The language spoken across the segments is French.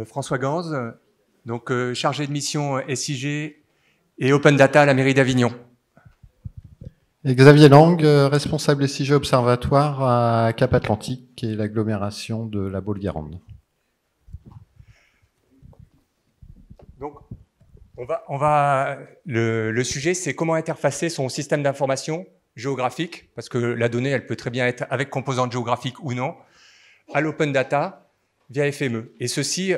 François Ganz, donc chargé de mission SIG et Open Data à la mairie d'Avignon. Et Xavier Lang, responsable SIG Observatoire à Cap-Atlantique, qui est l'agglomération de la Baule-Garonne. Donc, le sujet, c'est comment interfacer son système d'information géographique, parce que la donnée, elle peut très bien être avec composante géographique ou non, à l'open data via FME. Et ceci,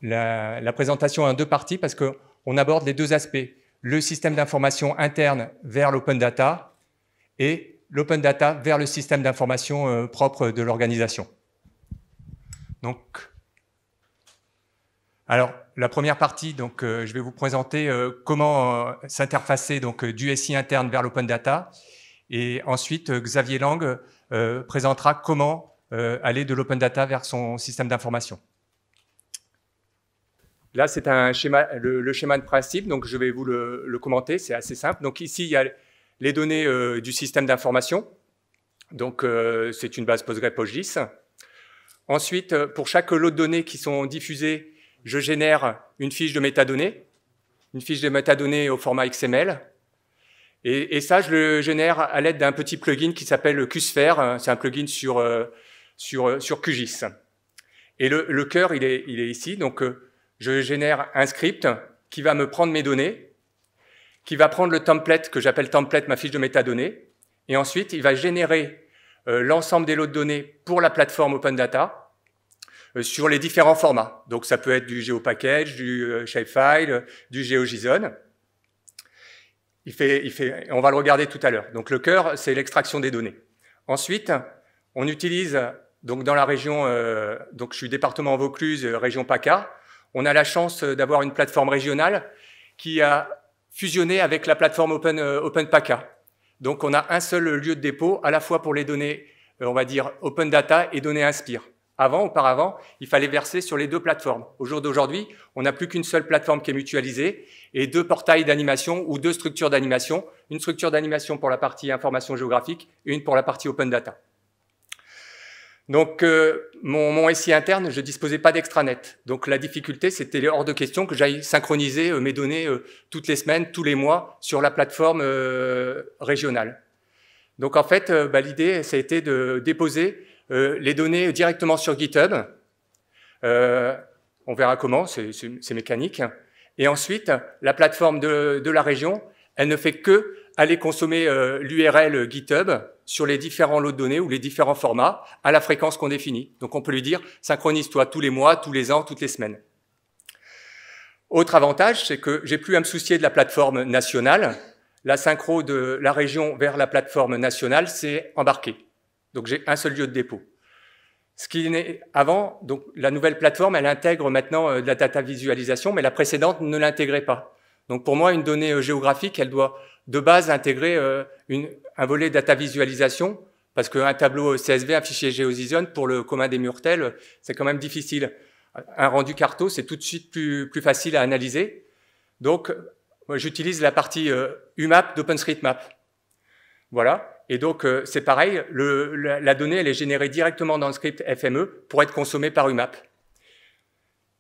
la présentation a deux parties, parce qu'on aborde les deux aspects. Le système d'information interne vers l'open data et l'open data vers le système d'information propre de l'organisation. Donc, alors, la première partie, donc, je vais vous présenter comment s'interfacer donc du SI interne vers l'open data. Et ensuite, Xavier Lang présentera comment aller de l'open data vers son système d'information. Là, c'est un schéma, le schéma de principe, donc je vais vous le commenter, c'est assez simple. Donc ici, il y a les données du système d'information. Donc, c'est une base PostgreSQL. Ensuite, pour chaque lot de données qui sont diffusées, je génère une fiche de métadonnées au format XML. Et ça, je le génère à l'aide d'un petit plugin qui s'appelle QSphere. C'est un plugin sur QGIS. Et le cœur, il est ici. Donc, je génère un script qui va me prendre mes données, qui va prendre le template que j'appelle template, ma fiche de métadonnées. Et ensuite, il va générer l'ensemble des lots de données pour la plateforme Open Data sur les différents formats. Donc, ça peut être du GeoPackage, du Shapefile, du GeoJSON. On va le regarder tout à l'heure. Donc, le cœur, c'est l'extraction des données. Ensuite, on utilise, donc dans la région, donc je suis département Vaucluse, région PACA, on a la chance d'avoir une plateforme régionale qui a fusionné avec la plateforme Open PACA. Donc, on a un seul lieu de dépôt, à la fois pour les données, on va dire, Open Data et données Inspire. Auparavant, il fallait verser sur les deux plateformes. Au jour d'aujourd'hui, on n'a plus qu'une seule plateforme qui est mutualisée et deux portails d'animation ou deux structures d'animation. Une structure d'animation pour la partie information géographique et une pour la partie Open Data. Donc, mon SI interne, je disposais pas d'extranet. Donc, la difficulté, c'était hors de question que j'aille synchroniser mes données toutes les semaines, tous les mois sur la plateforme régionale. Donc, en fait, l'idée, ça a été de déposer les données directement sur GitHub. On verra comment, c'est mécanique. Et ensuite, la plateforme de la région, elle ne fait que aller consommer l'URL GitHub sur les différents lots de données ou les différents formats à la fréquence qu'on définit. Donc, on peut lui dire, synchronise-toi tous les mois, tous les ans, toutes les semaines. Autre avantage, c'est que j'ai plus à me soucier de la plateforme nationale. La synchro de la région vers la plateforme nationale, c'est embarqué. Donc, j'ai un seul lieu de dépôt. Ce qui n'est avant, donc la nouvelle plateforme, elle intègre maintenant de la data visualisation, mais la précédente ne l'intégrait pas. Donc, pour moi, une donnée géographique, elle doit de base intégrer un volet data visualisation, parce qu'un tableau CSV, un fichier GeoJSON, pour le commun des mortels, c'est quand même difficile. Un rendu carto, c'est tout de suite plus facile à analyser. Donc, j'utilise la partie UMAP d'OpenStreetMap. Voilà. Et donc, c'est pareil, la donnée, elle est générée directement dans le script FME pour être consommée par UMAP.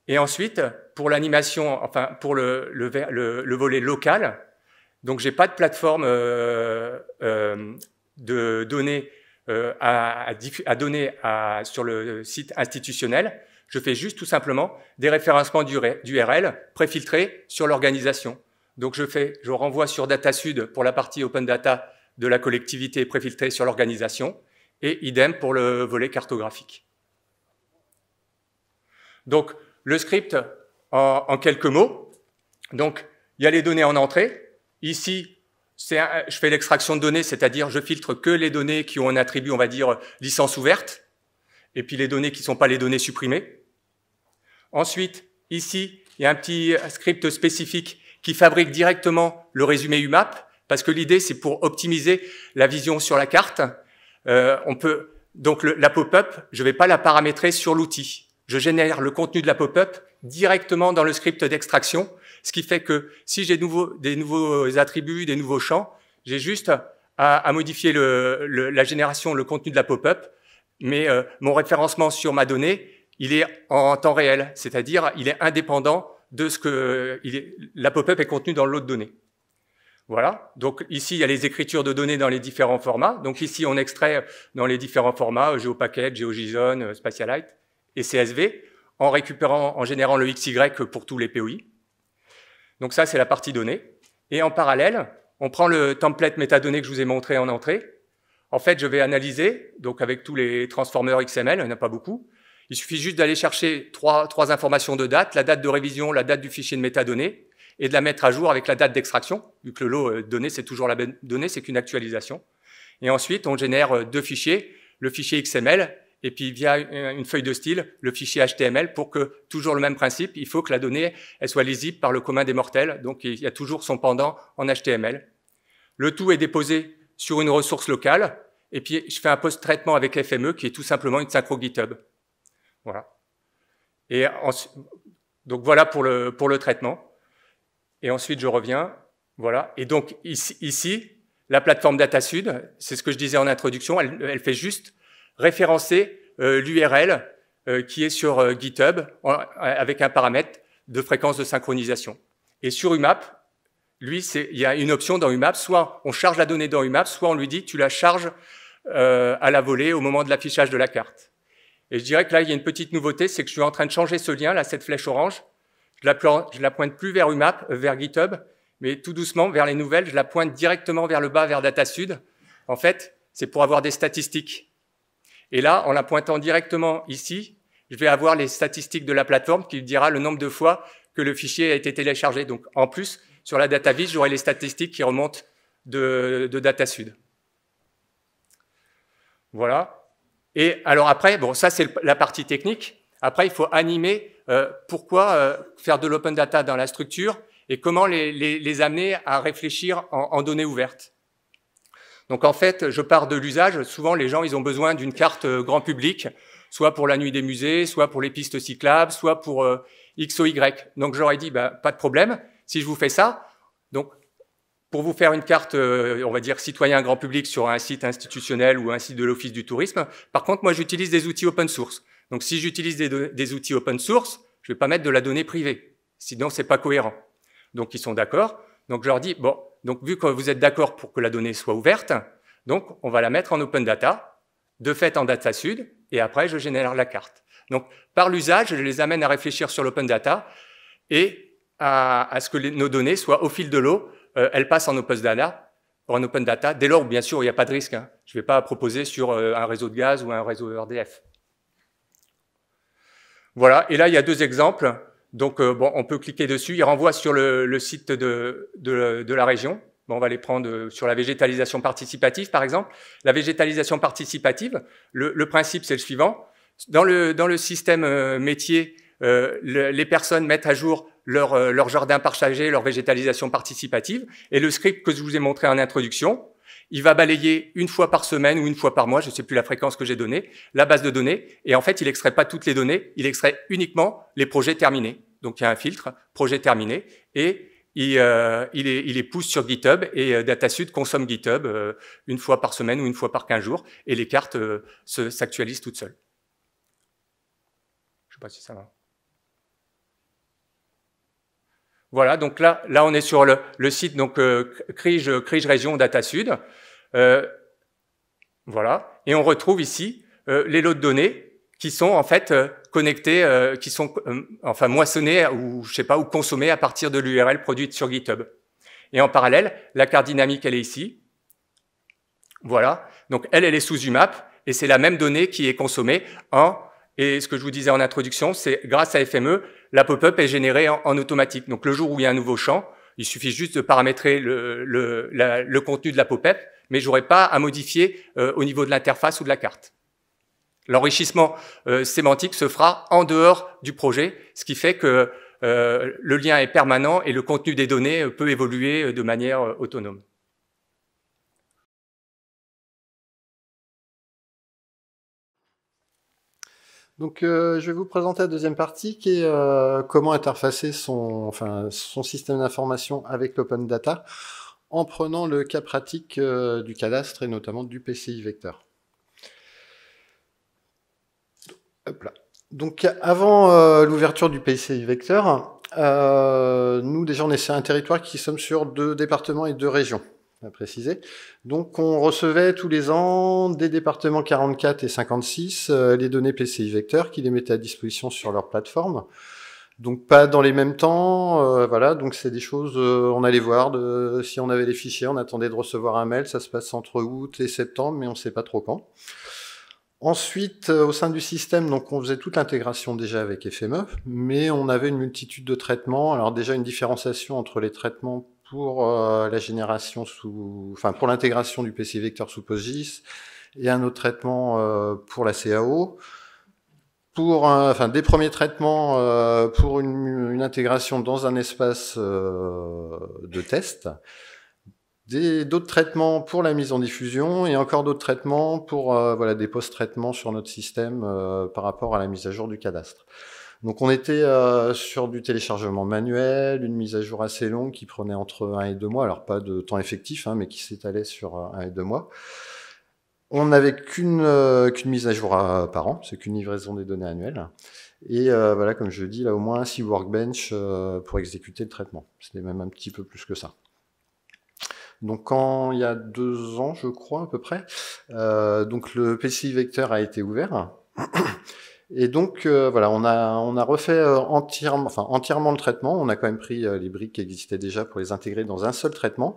Et ensuite, pour l'animation, enfin, pour le volet local, donc j'ai pas de plateforme de données à donner sur le site institutionnel. Je fais juste tout simplement des référencements d'URL préfiltrés sur l'organisation. Donc, je renvoie sur DataSud pour la partie Open Data de la collectivité préfiltrée sur l'organisation, et idem pour le volet cartographique. Donc, le script en quelques mots. Donc, il y a les données en entrée. Ici, je fais l'extraction de données, c'est-à-dire je filtre que les données qui ont un attribut, on va dire, licence ouverte, et puis les données qui ne sont pas les données supprimées. Ensuite, ici, il y a un petit script spécifique qui fabrique directement le résumé UMAP, parce que l'idée, c'est pour optimiser la vision sur la carte. Donc, la pop-up, je ne vais pas la paramétrer sur l'outil. Je génère le contenu de la pop-up directement dans le script d'extraction, ce qui fait que si j'ai des nouveaux attributs, des nouveaux champs, j'ai juste à modifier la génération, le contenu de la pop-up, mais mon référencement sur ma donnée, il est en temps réel, c'est-à-dire il est indépendant de ce que la pop-up est contenue dans le lot de données. Voilà, donc ici il y a les écritures de données dans les différents formats. Donc ici on extrait dans les différents formats, GeoPacket, GeoJSON, SpatiaLite et CSV, en générant le XY pour tous les POI. Donc ça c'est la partie données. Et en parallèle, on prend le template métadonnées que je vous ai montré en entrée. En fait, je vais analyser, donc avec tous les transformers XML, il n'y en a pas beaucoup. Il suffit juste d'aller chercher trois informations de date, la date de révision, la date du fichier de métadonnées, et de la mettre à jour avec la date d'extraction, vu que le lot de données, c'est toujours la même donnée, c'est qu'une actualisation. Et ensuite, on génère deux fichiers, le fichier XML, et puis via une feuille de style, le fichier HTML, pour que, toujours le même principe, il faut que la donnée elle soit lisible par le commun des mortels, donc il y a toujours son pendant en HTML. Le tout est déposé sur une ressource locale, et puis je fais un post-traitement avec FME, qui est tout simplement une synchro GitHub. Voilà. Et donc voilà pour le traitement. Et ensuite, je reviens, voilà. Et donc, ici la plateforme DataSud, c'est ce que je disais en introduction, elle fait juste référencer l'URL qui est sur GitHub avec un paramètre de fréquence de synchronisation. Et sur UMAP, lui, il y a une option dans UMAP, soit on charge la donnée dans UMAP, soit on lui dit tu la charges à la volée au moment de l'affichage de la carte. Et je dirais que là, il y a une petite nouveauté, c'est que je suis en train de changer ce lien, là, cette flèche orange. Je la pointe plus vers UMAP, vers GitHub, mais tout doucement vers les nouvelles, je la pointe directement vers le bas, vers DataSud. En fait, c'est pour avoir des statistiques. Et là, en la pointant directement ici, je vais avoir les statistiques de la plateforme qui dira le nombre de fois que le fichier a été téléchargé. Donc, en plus, sur la DataVis, j'aurai les statistiques qui remontent de DataSud. Voilà. Et alors après, bon, ça c'est la partie technique. Après, il faut animer pourquoi faire de l'open data dans la structure et comment les amener à réfléchir en données ouvertes. Donc en fait, je pars de l'usage. Souvent, les gens, ils ont besoin d'une carte grand public, soit pour la nuit des musées, soit pour les pistes cyclables, soit pour X ou Y. Donc j'aurais dit, bah, pas de problème, si je vous fais ça. Donc, pour vous faire une carte, on va dire, citoyen grand public sur un site institutionnel ou un site de l'Office du tourisme, par contre, moi, j'utilise des outils open source. Donc, si j'utilise des outils open source, je vais pas mettre de la donnée privée. Sinon, c'est pas cohérent. Donc, ils sont d'accord. Donc, je leur dis, bon, donc, vu que vous êtes d'accord pour que la donnée soit ouverte, donc, on va la mettre en open data, de fait en DataSud, et après, je génère la carte. Donc, par l'usage, je les amène à réfléchir sur l'open data et à ce que nos données soient au fil de l'eau, elles passent en open data, dès lors où, bien sûr, il n'y a pas de risque. Hein. Je ne vais pas proposer sur un réseau de gaz ou un réseau ERDF. Voilà, et là, il y a deux exemples. Donc, bon, on peut cliquer dessus. Il renvoie sur le site de la région. Bon, on va les prendre sur la végétalisation participative, par exemple. La végétalisation participative, le principe, c'est le suivant. Dans le système métier, les personnes mettent à jour leur jardin partagé, leur végétalisation participative. Et le script que je vous ai montré en introduction, il va balayer une fois par semaine ou une fois par mois, je ne sais plus la fréquence que j'ai donnée, la base de données. Et en fait, il extrait pas toutes les données, il extrait uniquement les projets terminés. Donc, il y a un filtre, projet terminé, et il les pousse sur GitHub, et DataSud consomme GitHub une fois par semaine ou une fois par 15 jours, et les cartes s'actualisent toutes seules. Je ne sais pas si ça va. Voilà, donc là on est sur le site donc Crige Région DataSud. Voilà, et on retrouve ici les lots de données qui sont en fait connectés, qui sont enfin moissonnés ou je sais pas ou consommés à partir de l'URL produite sur GitHub. Et en parallèle, la carte dynamique elle est ici. Voilà, donc elle est sous UMAP et c'est la même donnée qui est consommée et ce que je vous disais en introduction, c'est grâce à FME, la pop-up est générée en automatique. Donc le jour où il y a un nouveau champ, il suffit juste de paramétrer le contenu de la pop-up, mais j'aurais pas à modifier au niveau de l'interface ou de la carte. L'enrichissement sémantique se fera en dehors du projet, ce qui fait que le lien est permanent et le contenu des données peut évoluer de manière autonome. Donc, je vais vous présenter la deuxième partie qui est comment interfacer son système d'information avec l'open data en prenant le cas pratique du cadastre et notamment du PCI Vecteur. Hop là. Donc avant l'ouverture du PCI Vector, nous déjà on est un territoire qui sommes sur 2 départements et 2 régions, à préciser. Donc on recevait tous les ans des départements 44 et 56 les données PCI Vector qui les mettaient à disposition sur leur plateforme. Donc pas dans les mêmes temps, voilà, donc c'est des choses, on allait voir, si on avait les fichiers, on attendait de recevoir un mail, ça se passe entre août et septembre, mais on ne sait pas trop quand. Ensuite, au sein du système, donc on faisait toute l'intégration déjà avec FME, mais on avait une multitude de traitements. Alors déjà une différenciation entre les traitements pour la génération pour l'intégration du PCI Vector sous PostGIS et un autre traitement pour la CAO. Des premiers traitements pour une intégration dans un espace de test. D'autres traitements pour la mise en diffusion et encore d'autres traitements pour des post-traitements sur notre système par rapport à la mise à jour du cadastre. Donc on était sur du téléchargement manuel, une mise à jour assez longue qui prenait entre 1 et 2 mois, alors pas de temps effectif, mais qui s'étalait sur 1 et 2 mois. On n'avait qu'une mise à jour par an, c'est qu'une livraison des données annuelles. Et comme je dis, là au moins 6 workbench pour exécuter le traitement. C'était même un petit peu plus que ça. Donc quand il y a 2 ans, je crois à peu près, donc le PCI Vector a été ouvert. Et donc on a refait entièrement le traitement. On a quand même pris les briques qui existaient déjà pour les intégrer dans un seul traitement.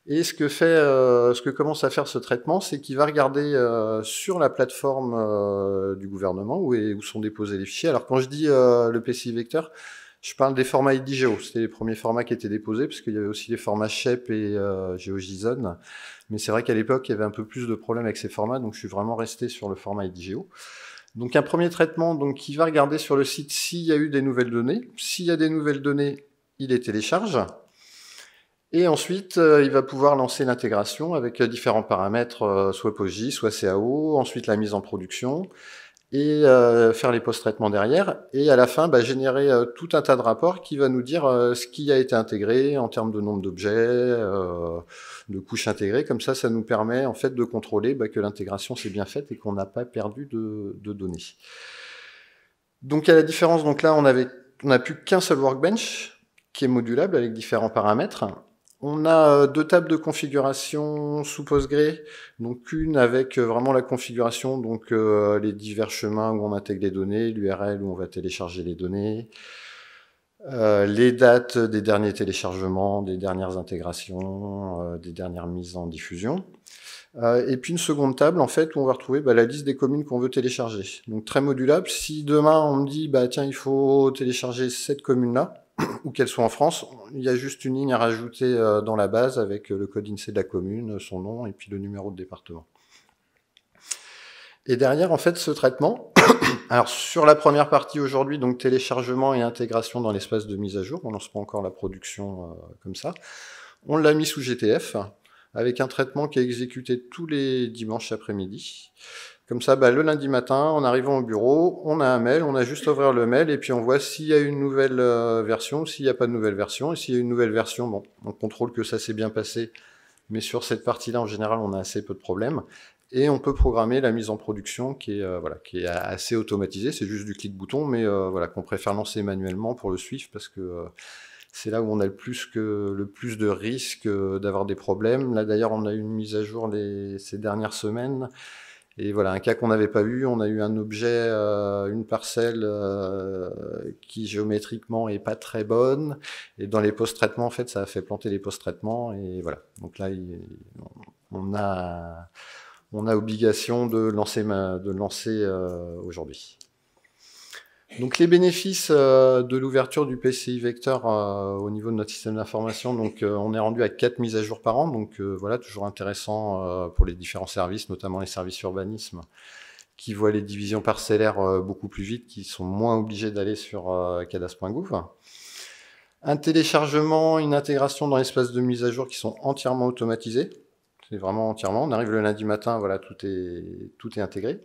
Et ce que commence à faire ce traitement, c'est qu'il va regarder sur la plateforme du gouvernement où sont déposés les fichiers. Alors quand je dis le PCI Vector, je parle des formats IDGEO. C'était les premiers formats qui étaient déposés, parce qu'il y avait aussi les formats SHEP et GeoJSON. Mais c'est vrai qu'à l'époque, il y avait un peu plus de problèmes avec ces formats, donc je suis vraiment resté sur le format IDGEO. Donc un premier traitement qui va regarder sur le site s'il y a eu des nouvelles données. S'il y a des nouvelles données, il les télécharge. Et ensuite, il va pouvoir lancer l'intégration avec différents paramètres, soit PostGIS, soit CAO, ensuite la mise en production, et faire les post-traitements derrière, et à la fin générer tout un tas de rapports qui va nous dire ce qui a été intégré en termes de nombre d'objets, de couches intégrées. Comme ça nous permet en fait de contrôler que l'intégration s'est bien faite et qu'on n'a pas perdu de données. Donc à la différence, donc là on n'a plus qu'un seul workbench qui est modulable avec différents paramètres. On a 2 tables de configuration sous Postgre, donc une avec vraiment la configuration, donc les divers chemins où on intègre les données, l'URL où on va télécharger les données, les dates des derniers téléchargements, des dernières intégrations, des dernières mises en diffusion. Et puis une seconde table en fait où on va retrouver la liste des communes qu'on veut télécharger. Donc très modulable. Si demain on me dit tiens il faut télécharger cette commune-là, ou qu'elle soit en France, il y a juste une ligne à rajouter dans la base avec le code INSEE de la commune, son nom et puis le numéro de département. Et derrière, en fait, ce traitement, alors sur la première partie aujourd'hui, donc téléchargement et intégration dans l'espace de mise à jour, on lance pas encore la production comme ça, on l'a mis sous GTF avec un traitement qui est exécuté tous les dimanches après-midi. Comme ça, le lundi matin, en arrivant au bureau, on a un mail, on a juste à ouvrir le mail et puis on voit s'il y a une nouvelle version, s'il n'y a pas de nouvelle version. Et s'il y a une nouvelle version, on contrôle que ça s'est bien passé. Mais sur cette partie-là, en général, on a assez peu de problèmes. Et on peut programmer la mise en production qui est assez automatisée. C'est juste du clic-bouton, mais qu'on préfère lancer manuellement pour le suivre parce que c'est là où on a le plus de risques d'avoir des problèmes. Là, d'ailleurs, on a eu une mise à jour ces dernières semaines. Et voilà, un cas qu'on n'avait pas eu, on a eu un objet, une parcelle qui géométriquement est pas très bonne, et dans les post-traitements, en fait, ça a fait planter les post-traitements, et voilà. Donc là, on a obligation de lancer aujourd'hui. Donc les bénéfices de l'ouverture du PCI Vector au niveau de notre système d'information, donc on est rendu à 4 mises à jour par an, donc voilà, toujours intéressant pour les différents services, notamment les services urbanisme, qui voient les divisions parcellaires beaucoup plus vite, qui sont moins obligés d'aller sur cadas.gouv. Un téléchargement, une intégration dans l'espace de mise à jour qui sont entièrement automatisés. C'est vraiment entièrement. On arrive le lundi matin, voilà, tout est intégré.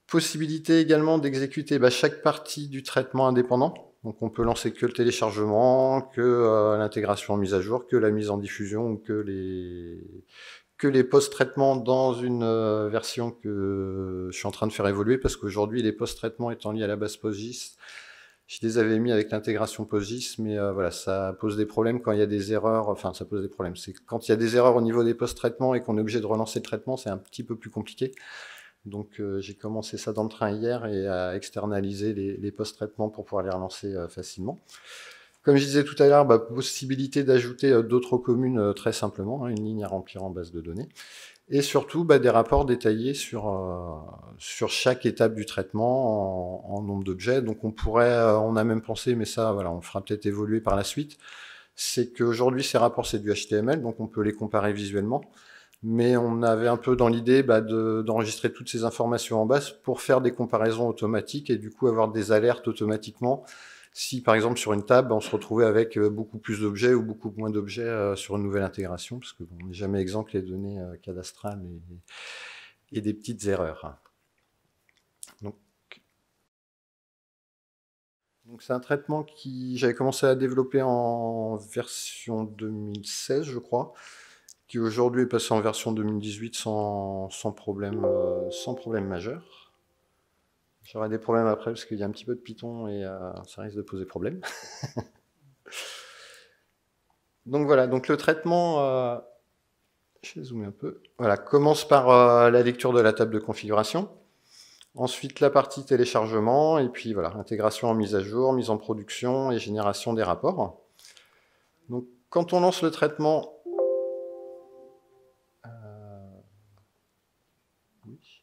Possibilité également d'exécuter chaque partie du traitement indépendant. Donc on peut lancer que le téléchargement, que l'intégration en mise à jour, que la mise en diffusion ou que que les post-traitements dans une version que je suis en train de faire évoluer, parce qu'aujourd'hui, les post-traitements étant liés à la base PostGIS, je les avais mis avec l'intégration PostGIS, mais voilà, ça pose des problèmes quand il y a des erreurs, enfin ça pose des problèmes. C'est quand il y a des erreurs au niveau des post-traitements et qu'on est obligé de relancer le traitement, c'est un petit peu plus compliqué. Donc j'ai commencé ça dans le train hier et à externaliser les post-traitements pour pouvoir les relancer facilement. Comme je disais tout à l'heure, possibilité d'ajouter d'autres communes très simplement, hein, une ligne à remplir en base de données. Et surtout des rapports détaillés sur chaque étape du traitement en nombre d'objets. Donc on a même pensé, mais ça voilà, on fera peut-être évoluer par la suite, c'est qu'aujourd'hui ces rapports c'est du HTML, donc on peut les comparer visuellement. Mais on avait un peu dans l'idée d'enregistrer toutes ces informations en base pour faire des comparaisons automatiques et du coup avoir des alertes automatiquement si, par exemple, sur une table, on se retrouvait avec beaucoup plus d'objets ou beaucoup moins d'objets sur une nouvelle intégration, parce qu'on n'est jamais exempt que les données cadastrales et des petites erreurs. Donc c'est un traitement qui j'avais commencé à développer en version 2016, je crois, qui aujourd'hui est passé en version 2018 sans problème majeur. J'aurai des problèmes après parce qu'il y a un petit peu de Python et ça risque de poser problème. Donc voilà, donc le traitement, je vais zoomer un peu, voilà, commence par la lecture de la table de configuration, ensuite la partie téléchargement, et puis voilà, intégration en mise à jour, mise en production et génération des rapports. Donc quand on lance le traitement,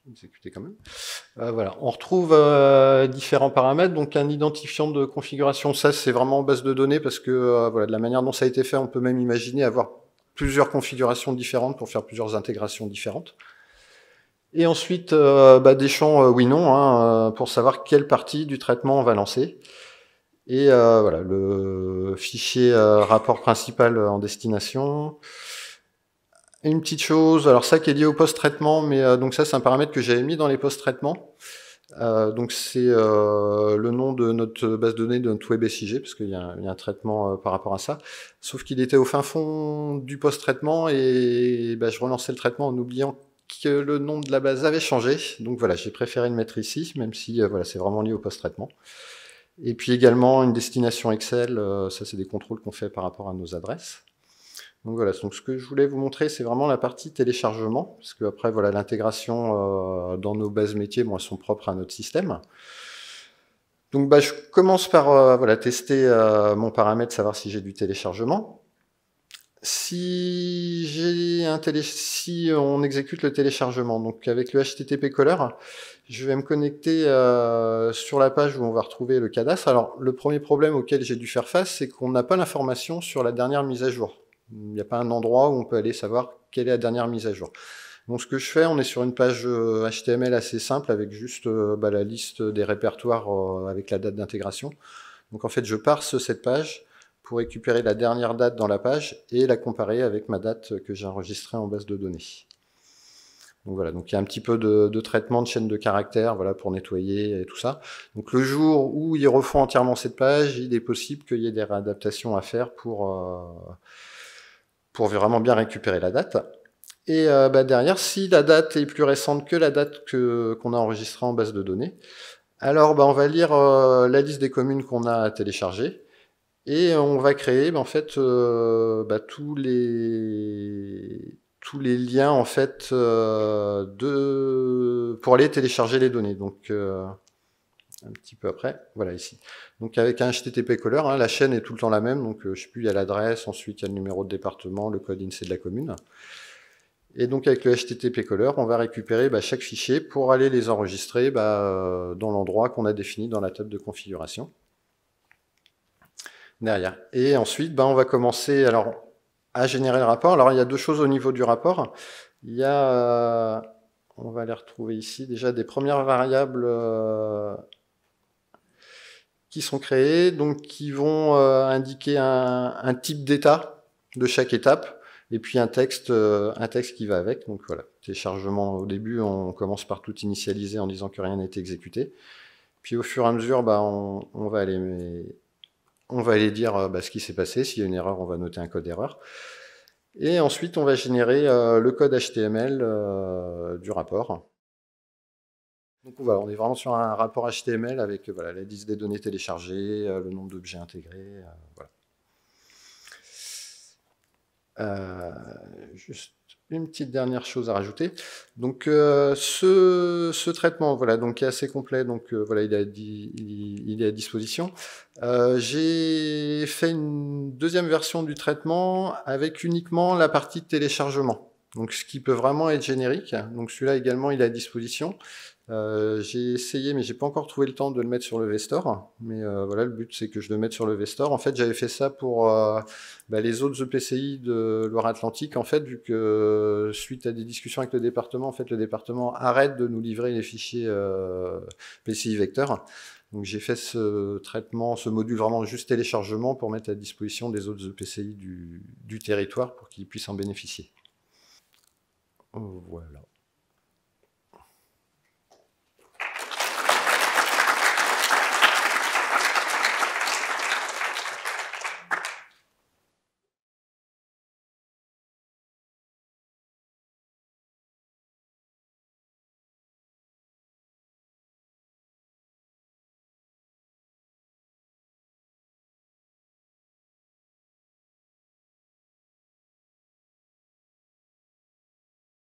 exécuter quand même. Voilà, on retrouve différents paramètres, donc un identifiant de configuration, ça c'est vraiment en base de données parce que voilà, de la manière dont ça a été fait, on peut même imaginer avoir plusieurs configurations différentes pour faire plusieurs intégrations différentes. Et ensuite des champs oui/non hein, pour savoir quelle partie du traitement on va lancer. Et voilà, le fichier rapport principal en destination. Une petite chose, alors ça qui est lié au post-traitement, mais donc ça c'est un paramètre que j'avais mis dans les post-traitements. Donc c'est le nom de notre base de données de notre WebSIG, parce qu'il y a un traitement par rapport à ça. Sauf qu'il était au fin fond du post-traitement et je relançais le traitement en oubliant que le nom de la base avait changé. Donc voilà, j'ai préféré le mettre ici, même si voilà, c'est vraiment lié au post-traitement. Et puis également une destination Excel, ça c'est des contrôles qu'on fait par rapport à nos adresses. Donc voilà, donc ce que je voulais vous montrer, c'est vraiment la partie téléchargement, parce que après voilà, l'intégration dans nos bases métiers, elles sont propres à notre système. Donc je commence par voilà, tester mon paramètre, savoir si j'ai du téléchargement. Si on exécute le téléchargement, donc avec le HTTP caller, je vais me connecter sur la page où on va retrouver le cadastre. Alors le premier problème auquel j'ai dû faire face, c'est qu'on n'a pas l'information sur la dernière mise à jour. Il n'y a pas un endroit où on peut aller savoir quelle est la dernière mise à jour. Donc ce que je fais, on est sur une page HTML assez simple avec juste la liste des répertoires avec la date d'intégration. Donc en fait, je parse cette page pour récupérer la dernière date dans la page et la comparer avec ma date que j'ai enregistrée en base de données. Donc voilà, donc il y a un petit peu de traitement de chaîne de caractères, voilà, pour nettoyer et tout ça. Donc le jour où ils refont entièrement cette page, il est possible qu'il y ait des réadaptations à faire pour vraiment bien récupérer la date. Et derrière, si la date est plus récente que la date qu'on a enregistrée en base de données, alors on va lire la liste des communes qu'on a téléchargées et on va créer en fait tous les liens en fait pour aller télécharger les données. Donc un petit peu après, voilà ici. Donc avec un HTTP caller, hein, la chaîne est tout le temps la même, donc je sais plus, il y a l'adresse, ensuite il y a le numéro de département, le code INSEE de la commune. Et donc avec le HTTP caller, on va récupérer chaque fichier pour aller les enregistrer dans l'endroit qu'on a défini dans la table de configuration. Derrière. Et ensuite, on va commencer à générer le rapport. Alors il y a deux choses au niveau du rapport. Il y a, on va les retrouver ici, déjà des premières variables qui sont créées, donc qui vont indiquer un type d'état de chaque étape, et puis un texte qui va avec. Donc voilà, téléchargement au début, on commence par tout initialiser en disant que rien n'a été exécuté. Puis au fur et à mesure, on va aller dire ce qui s'est passé. S'il y a une erreur, on va noter un code erreur. Et ensuite, on va générer le code HTML du rapport. Donc voilà, on est vraiment sur un rapport HTML avec voilà, la liste des données téléchargées, le nombre d'objets intégrés. Voilà. Juste une petite dernière chose à rajouter. Donc ce traitement, voilà, donc est assez complet. Donc voilà, il est à disposition. J'ai fait une deuxième version du traitement avec uniquement la partie de téléchargement. Donc ce qui peut vraiment être générique. Donc celui-là également, il est à disposition. J'ai essayé, mais j'ai pas encore trouvé le temps de le mettre sur le VStore. Mais voilà, le but c'est que je le mette sur le VStore. En fait, j'avais fait ça pour les autres EPCI de Loire-Atlantique. En fait, vu que suite à des discussions avec le département, en fait, le département arrête de nous livrer les fichiers PCI vecteurs. Donc j'ai fait ce traitement, ce module vraiment juste téléchargement pour mettre à disposition des autres EPCI du territoire pour qu'ils puissent en bénéficier. Voilà.